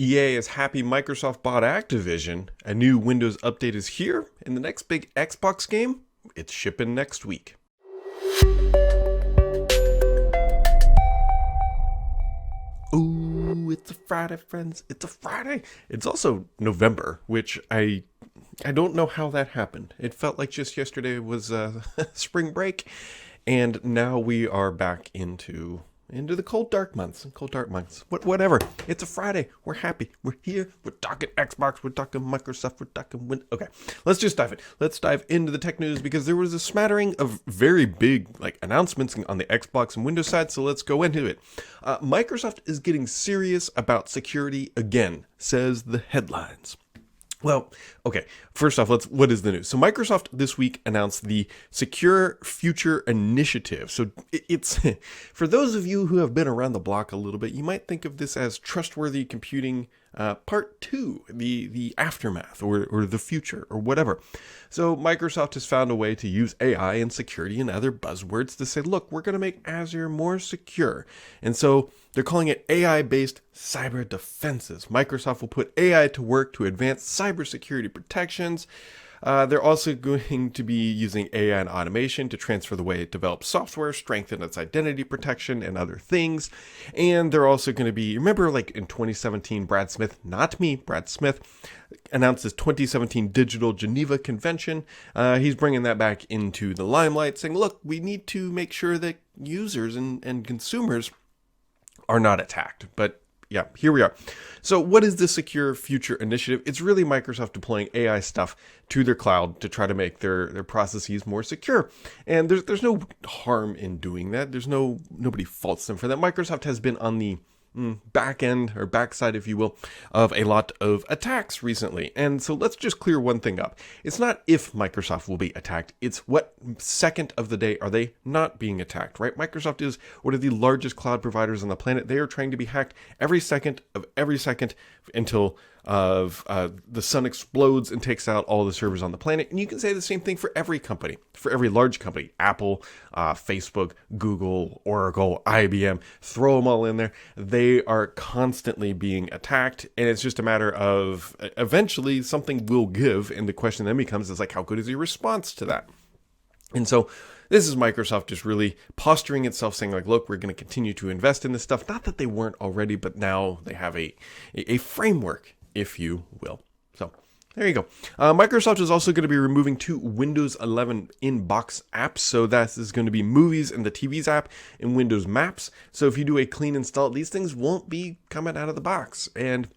EA is happy Microsoft bought Activision. A new Windows update is here, and the next big Xbox game, it's shipping next week. Ooh, it's a Friday, friends. It's a Friday. It's also November, which I don't know how that happened. It felt like just yesterday was spring break, and now we are back into the cold dark months. Whatever. It's a Friday. We're happy. We're here. We're talking Xbox. We're talking Microsoft. We're talking Windows. Okay, let's just dive in. Let's dive into the tech news because there was a smattering of very big announcements on the Xbox and Windows side. So let's go into it. Microsoft is getting serious about security again, says the headlines. Well, okay, first off, what is the news? So Microsoft this week announced the Secure Future Initiative. So it's, for those of you who have been around the block a little bit, you might think of this as Trustworthy Computing Part 2, the aftermath or the future or whatever. So Microsoft has found a way to use AI and security and other buzzwords to say, look, we're going to make Azure more secure. And so they're calling it AI-based cyber defenses. Microsoft will put AI to work to advance cybersecurity protections. They're also going to be using AI and automation to transfer the way it develops software, strengthen its identity protection, and other things. And they're also going to be, remember in 2017, Brad Smith announced his 2017 Digital Geneva Convention. He's bringing that back into the limelight, saying, look, we need to make sure that users and consumers are not attacked. But yeah, here we are. So what is the Secure Future Initiative? It's really Microsoft deploying AI stuff to their cloud to try to make their processes more secure. And there's no harm in doing that. Nobody faults them for that. Microsoft has been on the back end or backside, if you will, of a lot of attacks recently. And so let's just clear one thing up. It's not if Microsoft will be attacked, it's what second of the day are they not being attacked, right? Microsoft is one of the largest cloud providers on the planet. They are trying to be hacked every second until the sun explodes and takes out all the servers on the planet. And you can say the same thing for every company, for every large company, Apple, Facebook, Google, Oracle, IBM, throw them all in there. They are constantly being attacked, and it's just a matter of eventually something will give, and the question then becomes how good is your response to that? And so this is Microsoft just really posturing itself, saying look, we're going to continue to invest in this stuff. Not that they weren't already, but now they have a framework, if you will. So there you go. Microsoft is also going to be removing 2 Windows 11 in-box apps. So that is going to be Movies and the TVs app and Windows Maps. So if you do a clean install, these things won't be coming out of the box. And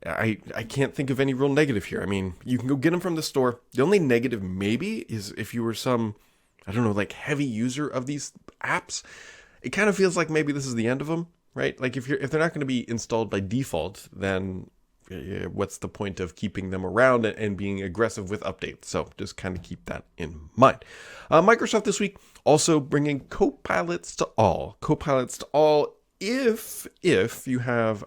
I can't think of any real negative here. I mean, you can go get them from the store. The only negative maybe is if you were some, heavy user of these apps. It kind of feels like maybe this is the end of them, right? If they're not going to be installed by default, then what's the point of keeping them around and being aggressive with updates? So just kind of keep that in mind. Microsoft this week also bringing CoPilots to all. CoPilots to all if you have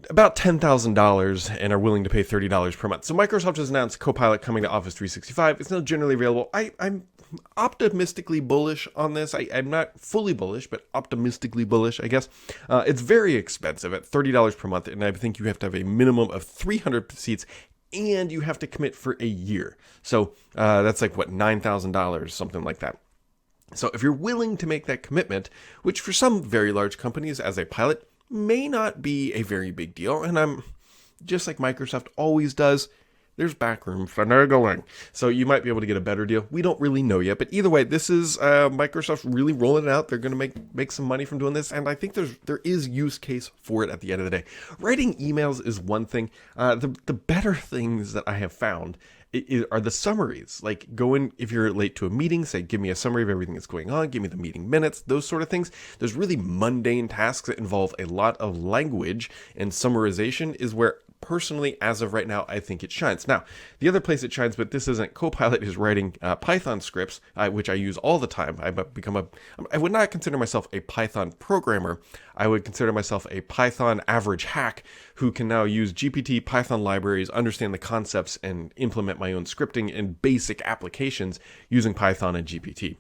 about $10,000 and are willing to pay $30 per month. So Microsoft has announced Copilot coming to Office 365. It's now generally available. I'm optimistically bullish on this. I'm not fully bullish, but optimistically bullish, I guess. It's very expensive at $30 per month, and I think you have to have a minimum of 300 seats, and you have to commit for a year. So that's $9,000, something like that. So if you're willing to make that commitment, which for some very large companies as a pilot may not be a very big deal, and I'm just like Microsoft always does, there's backroom finagling. So you might be able to get a better deal. We don't really know yet, but either way, this is Microsoft really rolling it out. They're going to make some money from doing this, and I think there is use case for it at the end of the day. Writing emails is one thing. The better things that I have found are the summaries. Go in, if you're late to a meeting, say, give me a summary of everything that's going on, give me the meeting minutes, those sort of things. There's really mundane tasks that involve a lot of language, and summarization is where, personally, as of right now, I think it shines. Now, the other place it shines, but this isn't Copilot, is writing Python scripts, which I use all the time. I would not consider myself a Python programmer. I would consider myself a Python average hack who can now use GPT, Python libraries, understand the concepts, and implement my own scripting and basic applications using Python and GPT.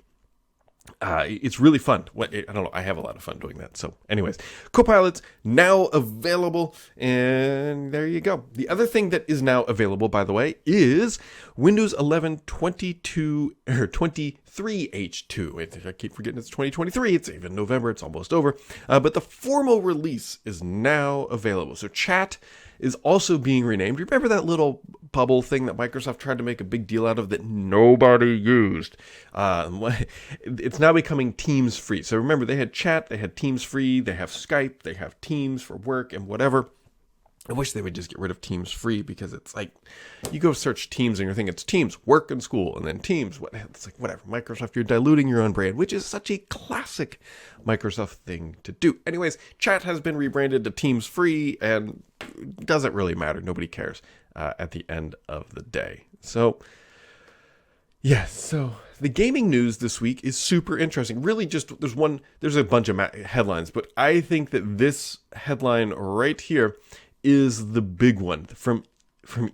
It's really fun. I don't know. I have a lot of fun doing that. So anyways, CoPilots now available. And there you go. The other thing that is now available, by the way, is Windows 11 22 or 23H2. I keep forgetting it's 2023. It's even November. It's almost over. But the formal release is now available. So chat is also being renamed. Remember that little bubble thing that Microsoft tried to make a big deal out of that nobody used? It's now becoming Teams free. So remember, they had chat, they had Teams free, they have Skype, they have Teams for work and whatever. I wish they would just get rid of Teams free, because it's like you go search Teams and you're thinking it's Teams, work and school, and then Teams. It's like, whatever. Microsoft, you're diluting your own brand, which is such a classic Microsoft thing to do. Anyways, chat has been rebranded to Teams free, and it doesn't really matter. Nobody cares at the end of the day. So, yes. So the gaming news this week is super interesting. Really, just there's a bunch of headlines, but I think that this headline right here is the big one from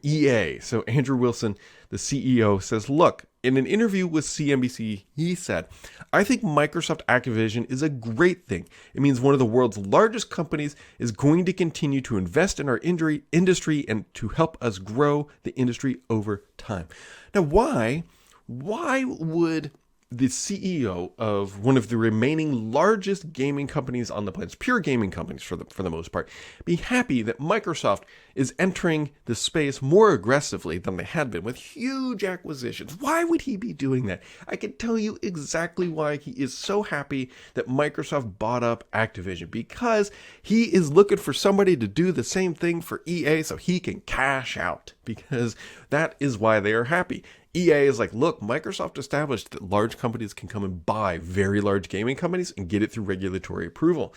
EA. So Andrew Wilson, the CEO, says, look, in an interview with CNBC, he said, I think Microsoft Activision is a great thing. It means one of the world's largest companies is going to continue to invest in our industry and to help us grow the industry over time. Now, why would the CEO of one of the remaining largest gaming companies on the planet, pure gaming companies for the most part, be happy that Microsoft is entering the space more aggressively than they had been with huge acquisitions? Why would he be doing that? I can tell you exactly why he is so happy that Microsoft bought up Activision, because he is looking for somebody to do the same thing for EA so he can cash out, because that is why they are happy. EA is like, look, Microsoft established that large companies can come and buy very large gaming companies and get it through regulatory approval.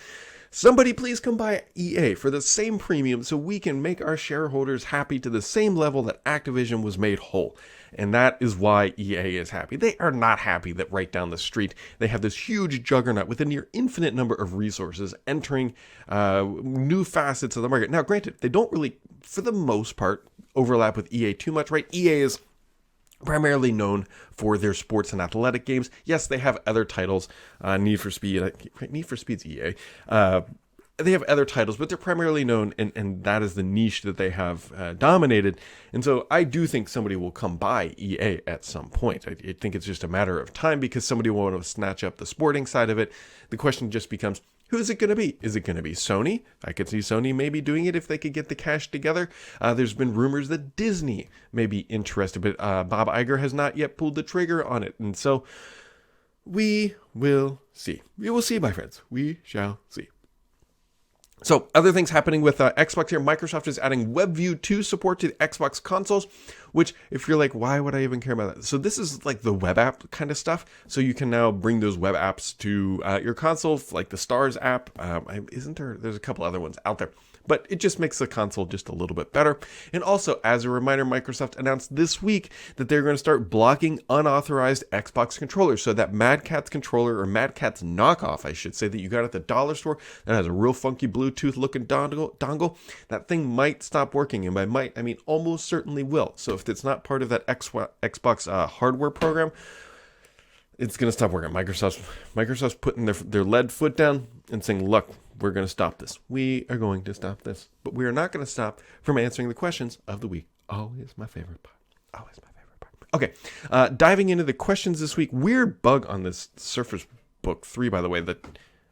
Somebody please come buy EA for the same premium so we can make our shareholders happy to the same level that Activision was made whole. And that is why EA is happy. They are not happy that right down the street they have this huge juggernaut with a near infinite number of resources entering new facets of the market. Now, granted, they don't really, for the most part, overlap with EA too much, right? EA is primarily known for their sports and athletic games. Yes, they have other titles. Need for Speed's EA. They have other titles, but they're primarily known, and that is the niche that they have dominated. And so I do think somebody will come by EA at some point. I think it's just a matter of time, because somebody will want to snatch up the sporting side of it. The question just becomes, who is it going to be? Is it going to be Sony? I could see Sony maybe doing it if they could get the cash together. There's been rumors that Disney may be interested, but Bob Iger has not yet pulled the trigger on it. And so we will see. We will see, my friends. We shall see. So, other things happening with Xbox here. Microsoft is adding WebView 2 support to the Xbox consoles, which, if you're like, why would I even care about that? So this is like the web app kind of stuff. So you can now bring those web apps to your console, like the Stars app. There's a couple other ones out there. But it just makes the console just a little bit better. And also, as a reminder, Microsoft announced this week that they're going to start blocking unauthorized Xbox controllers. So that Mad Catz controller, or Mad Catz knockoff, I should say, that you got at the dollar store, that has a real funky Bluetooth looking dongle, that thing might stop working. And by might, I mean almost certainly will. So if it's not part of that Xbox hardware program, it's going to stop working. Microsoft's putting their lead foot down and saying, look, we're going to stop this. We are going to stop this. But we are not going to stop from answering the questions of the week. Always my favorite part. Always my favorite part. Okay, diving into the questions this week. Weird bug on this Surface Book 3, by the way, that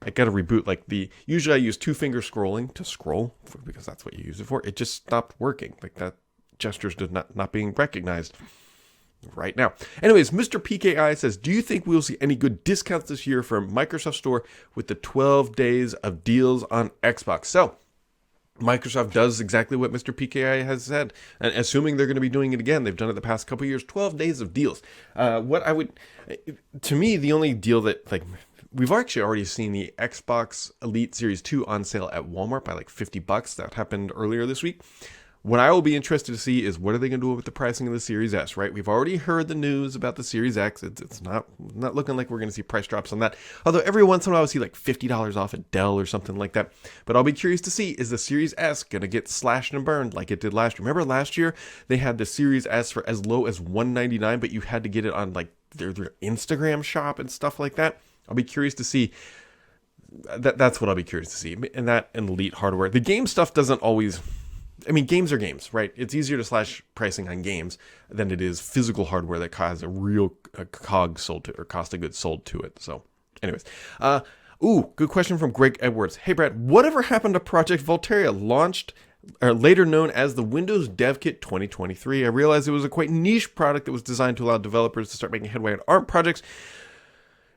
I got to reboot. Usually I use two-finger scrolling to scroll, because that's what you use it for. It just stopped working. Like that gestures did not being recognized right now. Anyways, Mr. PKI says, do you think we'll see any good discounts this year from Microsoft Store with the 12 days of deals on Xbox? So Microsoft does exactly what Mr. PKI has said, and assuming they're going to be doing it again, they've done it the past couple of years, 12 days of deals. To me, the only deal that, we've actually already seen the Xbox Elite Series 2 on sale at Walmart by $50. That happened earlier this week. What I will be interested to see is, what are they going to do with the pricing of the Series S, right? We've already heard the news about the Series X. It's not looking like we're going to see price drops on that. Although every once in a while I'll see $50 off at Dell or something like that. But I'll be curious to see, is the Series S going to get slashed and burned like it did last year? Remember last year they had the Series S for as low as $199, but you had to get it on their Instagram shop and stuff like that. I'll be curious to see. That's what I'll be curious to see. And that and Elite hardware. The game stuff doesn't always... I mean, games are games, right? It's easier to slash pricing on games than it is physical hardware that has a real COG sold to, or cost of goods sold to it. So, anyways. Good question from Greg Edwards. Hey, Brad, whatever happened to Project Volterra, launched, or later known as the Windows Dev Kit 2023? I realized it was a quite niche product that was designed to allow developers to start making headway on ARM projects,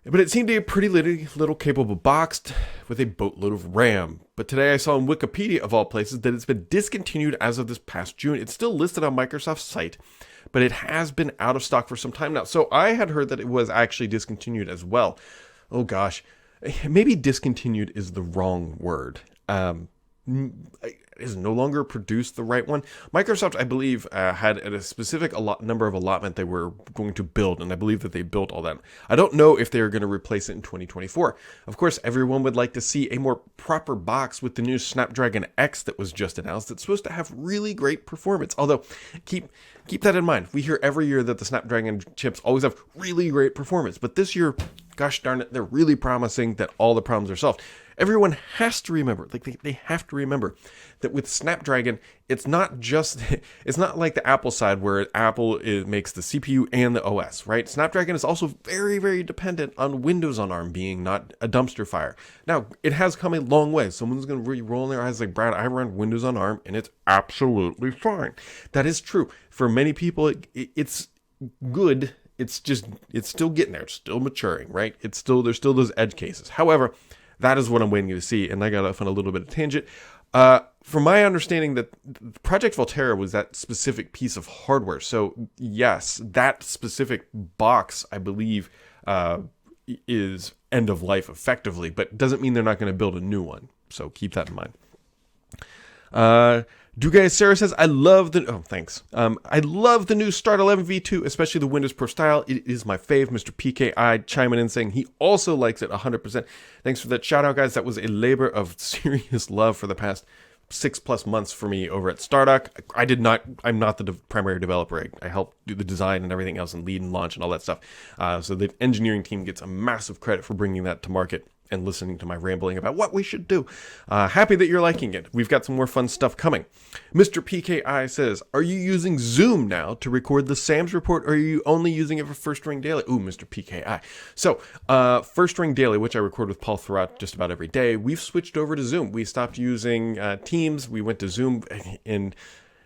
but it seemed to be a pretty little capable box with a boatload of RAM. But today I saw on Wikipedia, of all places, that it's been discontinued as of this past June. It's still listed on Microsoft's site, but it has been out of stock for some time now. So I had heard that it was actually discontinued as well. Oh gosh, maybe discontinued is the wrong word. Is no longer produced the right one. Microsoft, I believe, had a specific number of allotment they were going to build, and I believe that they built all that. I don't know if they are going to replace it in 2024. Of course, everyone would like to see a more proper box with the new Snapdragon X that was just announced. It's supposed to have really great performance. Although, keep that in mind. We hear every year that the Snapdragon chips always have really great performance, but this year, gosh darn it, they're really promising that all the problems are solved. Everyone has to remember, they have to remember that with Snapdragon, it's not like the Apple side where Apple makes the CPU and the OS, right? Snapdragon is also very, very dependent on Windows on ARM being not a dumpster fire. Now, it has come a long way. Someone's going to roll in their eyes like, Brad, I run Windows on ARM and it's absolutely fine. That is true. For many people, it's good. It's still getting there. It's still maturing, right? There's still those edge cases. However, that is what I'm waiting to see, and I got off on a little bit of tangent. From my understanding, that Project Volterra was that specific piece of hardware. So yes, that specific box, I believe, is end of life effectively, but doesn't mean they're not going to build a new one. So keep that in mind. Dugay Sarah says, I love the new Start 11 V2, especially the Windows Pro style. It is my fave. Mr. PKI chiming in saying he also likes it 100%. Thanks for that shout out, guys. That was a labor of serious love for the past 6+ months for me over at Stardock. I'm not the primary developer. I help do the design and everything else and lead and launch and all that stuff. So the engineering team gets a massive credit for bringing that to market and listening to my rambling about what we should do. Happy that you're liking it. We've got some more fun stuff coming. Mr. PKI says, are you using Zoom now to record the Sam's Report, or are you only using it for First Ring Daily? Ooh, Mr. PKI. So, First Ring Daily, which I record with Paul throughout just about every day, we've switched over to Zoom. We stopped using Teams. We went to Zoom, and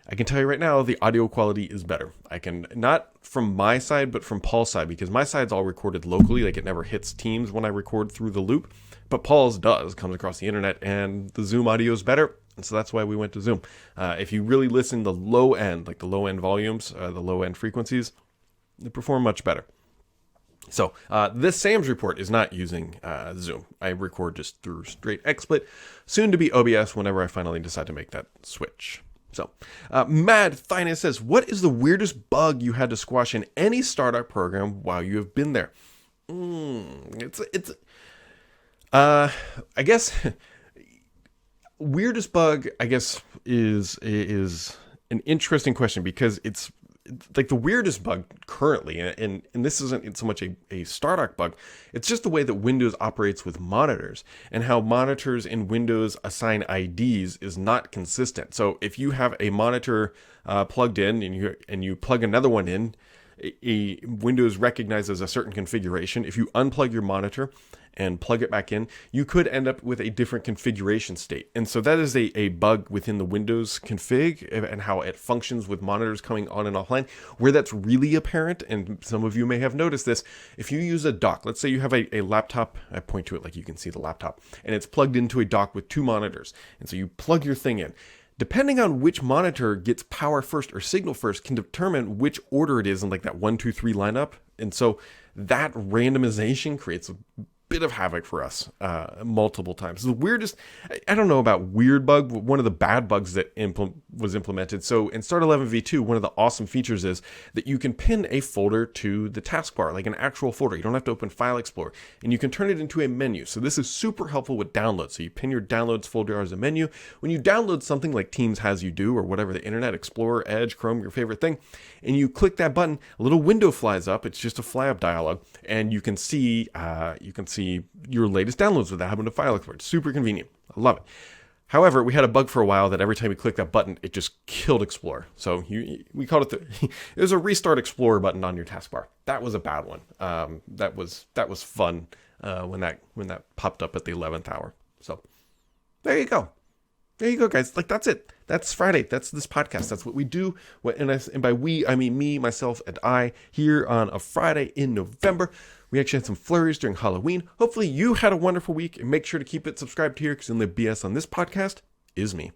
I can tell you right now, the audio quality is better. I can, not from my side, but from Paul's side, because my side's all recorded locally, like it never hits Teams when I record through the loop, but Paul's comes across the internet, and the Zoom audio is better, and so that's why we went to Zoom. If you really listen the low end, like the low end volumes, the low end frequencies, they perform much better. So this Sam's Report is not using Zoom. I record just through straight XSplit, soon to be OBS whenever I finally decide to make that switch. So, Mad Finance says, what is the weirdest bug you had to squash in any startup program while you have been there? I guess, weirdest bug, I guess, is an interesting question, because it's like the weirdest bug currently, and this isn't so much a Stardock bug, it's just the way that Windows operates with monitors, and how monitors in Windows assign IDs is not consistent. So if you have a monitor plugged in and you plug another one in, Windows recognizes a certain configuration. If you unplug your monitor and plug it back in, you could end up with a different configuration state. And so that is a bug within the Windows config and how it functions with monitors coming on and offline. Where that's really apparent, and some of you may have noticed this, if you use a dock, let's say you have a laptop, I point to it like you can see the laptop, and it's plugged into a dock with 2 monitors. And so you plug your thing in. Depending on which monitor gets power first or signal first can determine which order it is in like that 1, 2, 3 lineup. And so that randomization creates a bit of havoc for us multiple times. The weirdest, I don't know about weird bug, but one of the bad bugs that was implemented. So in Start 11 v2, one of the awesome features is that you can pin a folder to the taskbar, like an actual folder. You don't have to open File Explorer, and you can turn it into a menu. So this is super helpful with downloads. So you pin your downloads folder as a menu. When you download something like Teams has you do, or whatever, the Internet Explorer, Edge, Chrome, your favorite thing, and you click that button, a little window flies up. It's just a fly-up dialog, and you can see your latest downloads without having to File Explorer. It's super convenient. I love it. However, we had a bug for a while that every time you click that button, it just killed Explorer. So we called it it was a restart Explorer button on your taskbar. That was a bad one. That was fun when that popped up at the 11th hour. So there you go. There you go, guys. Like, that's it. That's Friday. That's this podcast. That's what we do. And by we, I mean me, myself, and I here on a Friday in November. We actually had some flurries during Halloween. Hopefully you had a wonderful week, and make sure to keep it subscribed here, because the only BS on this podcast is me.